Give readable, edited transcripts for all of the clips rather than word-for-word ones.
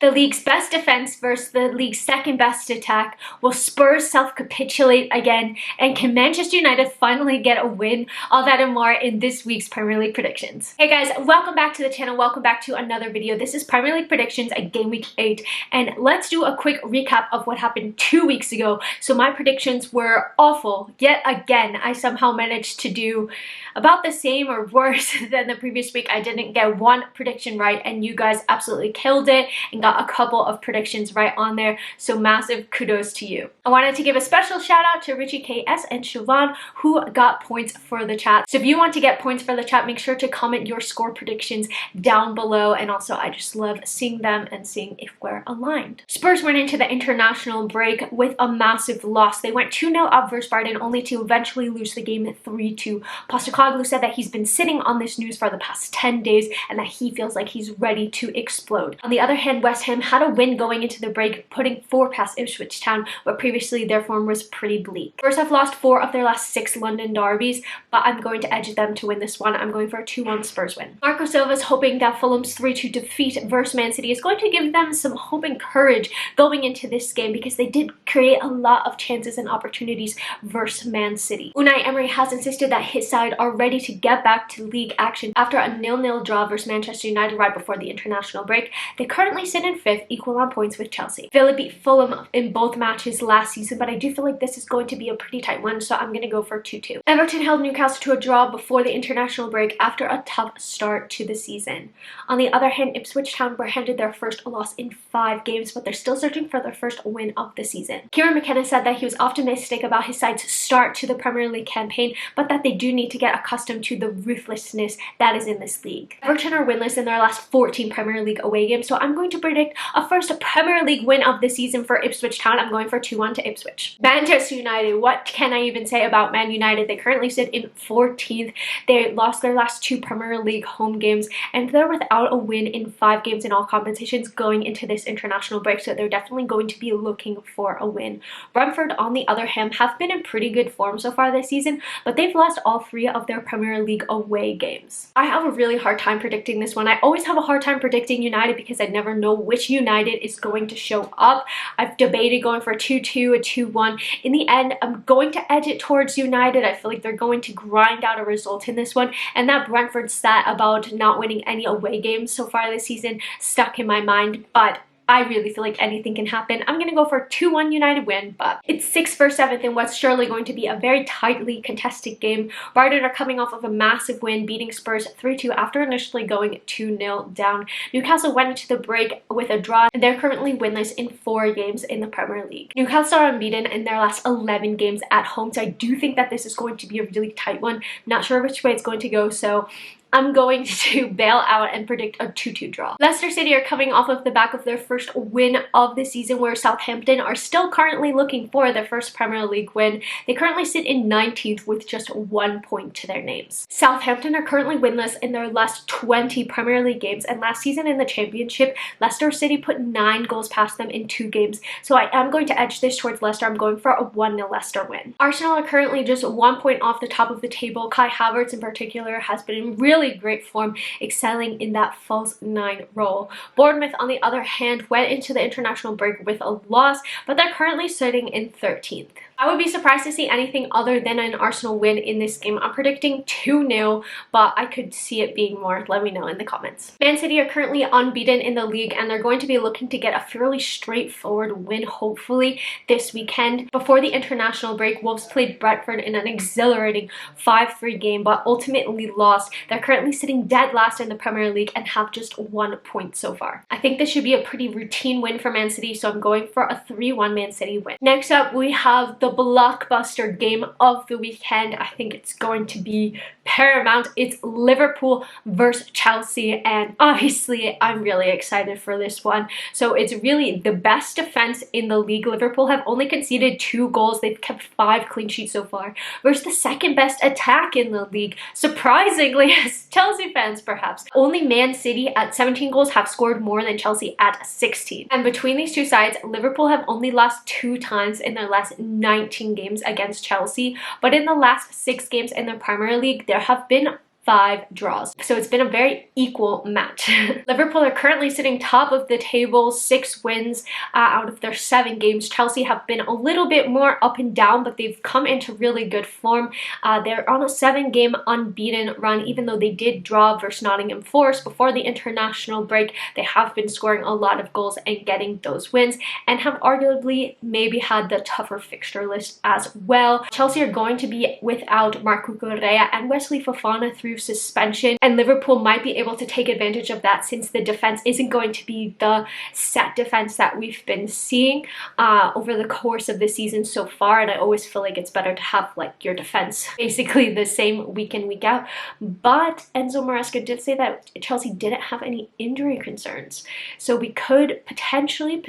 The league's best defense versus the league's second best attack. Will Spurs self-capitulate again? And can Manchester United finally get a win? All that and more in this week's Premier League predictions. Hey guys, welcome back to the channel. Welcome back to another video. This is Premier League predictions at Game Week 8. And let's do a quick recap of what happened 2 weeks ago. So my predictions were awful. Yet again, I somehow managed to do about the same or worse than the previous week. I didn't get one prediction right and you guys absolutely killed it and got a couple of predictions right on there, so massive kudos to you. I wanted to give a special shout out to Richie KS and Siobhan who got points for the chat. So if you want to get points for the chat, make sure to comment your score predictions down below, and also I just love seeing them and seeing if we're aligned. Spurs went into the international break with a massive loss. They went 2-0 up versus Brighton only to eventually lose the game 3-2. Postecoglou said that he's been sitting on this news for the past 10 days and that he feels like he's ready to explode. On the other hand, West Ham had a win going into the break, putting 4 past Ipswich Town, but previously their form was pretty bleak. Spurs have lost 4 of their last 6 London derbies, but I'm going to edge them to win this one. I'm going for a 2-1 Spurs win. Marco Silva's hoping that Fulham's 3-2 defeat versus Man City is going to give them some hope and courage going into this game because they did create a lot of chances and opportunities versus Man City. Unai Emery has insisted that his side are ready to get back to league action after a 0-0 draw versus Manchester United right before the international break. They currently sit in 5th, equal on points with Chelsea. Villa beat Fulham in both matches last season, but I do feel like this is going to be a pretty tight one, so I'm going to go for 2-2. Everton held Newcastle to a draw before the international break after a tough start to the season. On the other hand, Ipswich Town were handed their first loss in 5 games, but they're still searching for their first win of the season. Kieran McKenna said that he was optimistic about his side's start to the Premier League campaign, but that they do need to get accustomed to the ruthlessness that is in this league. Everton are winless in their last 14 Premier League away games, so I'm going to predict a first Premier League win of the season for Ipswich Town. I'm going for 2-1 to Ipswich. Manchester United, what can I even say about Man United? They currently sit in 14th. They lost their last 2 Premier League home games and they're without a win in 5 games in all competitions going into this international break, so they're definitely going to be looking for a win. Brentford, on the other hand, have been in pretty good form so far this season, but they've lost all 3 of their Premier League away games. I have a really hard time predicting this one. I always have a hard time predicting United because I never know which United is going to show up. I've debated going for a 2-2, a 2-1. In the end, I'm going to edge it towards United. I feel like they're going to grind out a result in this one, and that Brentford stat about not winning any away games so far this season stuck in my mind, but I really feel like anything can happen. I'm going to go for a 2-1 United win, but it's 6th versus 7th in what's surely going to be a very tightly contested game. Brighton are coming off of a massive win, beating Spurs 3-2 after initially going 2-0 down. Newcastle went into the break with a draw, and they're currently winless in 4 games in the Premier League. Newcastle are unbeaten in their last 11 games at home, so I do think that this is going to be a really tight one. Not sure which way it's going to go, so I'm going to bail out and predict a 2-2 draw. Leicester City are coming off of the back of their first win of the season, where Southampton are still currently looking for their first Premier League win. They currently sit in 19th with just 1 point to their names. Southampton are currently winless in their last 20 Premier League games, and last season in the Championship, Leicester City put 9 goals past them in 2 games, so I am going to edge this towards Leicester. I'm going for a 1-0 Leicester win. Arsenal are currently just 1 point off the top of the table. Kai Havertz in particular has been in really great form, excelling in that false 9 role. Bournemouth, on the other hand, went into the international break with a loss, but they're currently sitting in 13th. I would be surprised to see anything other than an Arsenal win in this game. I'm predicting 2-0, but I could see it being more. Let me know in the comments. Man City are currently unbeaten in the league, and they're going to be looking to get a fairly straightforward win, hopefully, this weekend. Before the international break, Wolves played Brentford in an exhilarating 5-3 game, but ultimately lost. They're currently sitting dead last in the Premier League and have just 1 point so far. I think this should be a pretty routine win for Man City, so I'm going for a 3-1 Man City win. Next up, we have the blockbuster game of the weekend. I think it's going to be paramount. It's Liverpool versus Chelsea, and obviously I'm really excited for this one. So it's really the best defense in the league. Liverpool have only conceded 2 goals. They've kept 5 clean sheets so far, versus the second best attack in the league, surprisingly, as Chelsea fans perhaps. Only Man City at 17 goals have scored more than Chelsea at 16. And between these two sides, Liverpool have only lost 2 times in their last 19 games against Chelsea, but in the last 6 games in the Premier League, there have been 5 draws. So it's been a very equal match. Liverpool are currently sitting top of the table, 6 wins out of their 7 games. Chelsea have been a little bit more up and down, but they've come into really good form. They're on a 7-game unbeaten run, even though they did draw versus Nottingham Forest before the international break. They have been scoring a lot of goals and getting those wins, and have arguably maybe had the tougher fixture list as well. Chelsea are going to be without Marco Correa and Wesley Fofana through suspension, and Liverpool might be able to take advantage of that since the defense isn't going to be the set defense that we've been seeing over the course of the season so far. And I always feel like it's better to have like your defense basically the same week in, week out. But Enzo Maresca did say that Chelsea didn't have any injury concerns, so we could potentially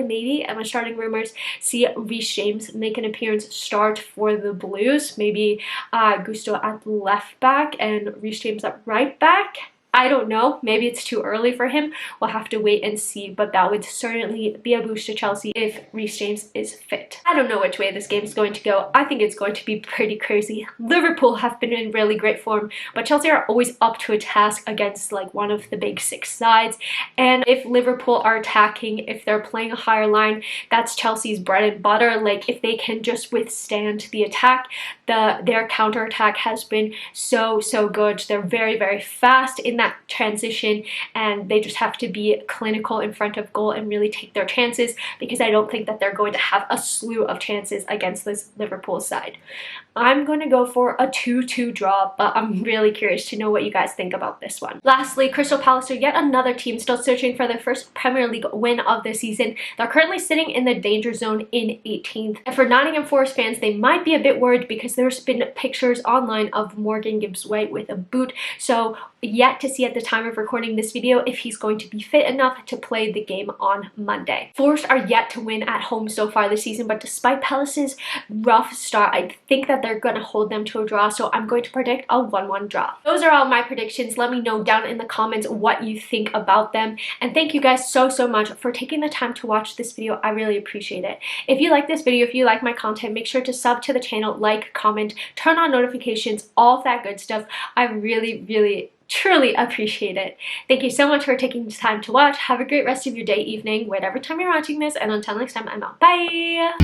maybe, and we're starting rumors, see Reece James make an appearance, start for the Blues. Maybe Gusto at left back and Reece James at right back. I don't know, maybe it's too early for him. We'll have to wait and see, but that would certainly be a boost to Chelsea if Reece James is fit. I don't know which way this game is going to go. I think it's going to be pretty crazy. Liverpool have been in really great form, but Chelsea are always up to a task against like one of the big 6 sides. And if Liverpool are attacking, if they're playing a higher line, that's Chelsea's bread and butter. Like if they can just withstand the attack, their counter-attack has been so good. They're very fast in that transition, and they just have to be clinical in front of goal and really take their chances, because I don't think that they're going to have a slew of chances against this Liverpool side. I'm going to go for a 2-2 draw, but I'm really curious to know what you guys think about this one. Lastly, Crystal Palace are yet another team still searching for their first Premier League win of the season. They're currently sitting in the danger zone in 18th. And for Nottingham Forest fans, they might be a bit worried because there's been pictures online of Morgan Gibbs-White with a boot. So yet to see at the time of recording this video if he's going to be fit enough to play the game on Monday. Forest are yet to win at home so far this season, but despite Palace's rough start, I think that they're going to hold them to a draw, so I'm going to predict a 1-1 draw. Those are all my predictions. Let me know down in the comments what you think about them, and thank you guys so much for taking the time to watch this video. I really appreciate it. If you like this video, if you like my content, make sure to sub to the channel, like, comment, turn on notifications, all of that good stuff. I really truly appreciate it. Thank you so much for taking the time to watch. Have a great rest of your day, evening, whatever time you're watching this, and until next time, I'm out. Bye!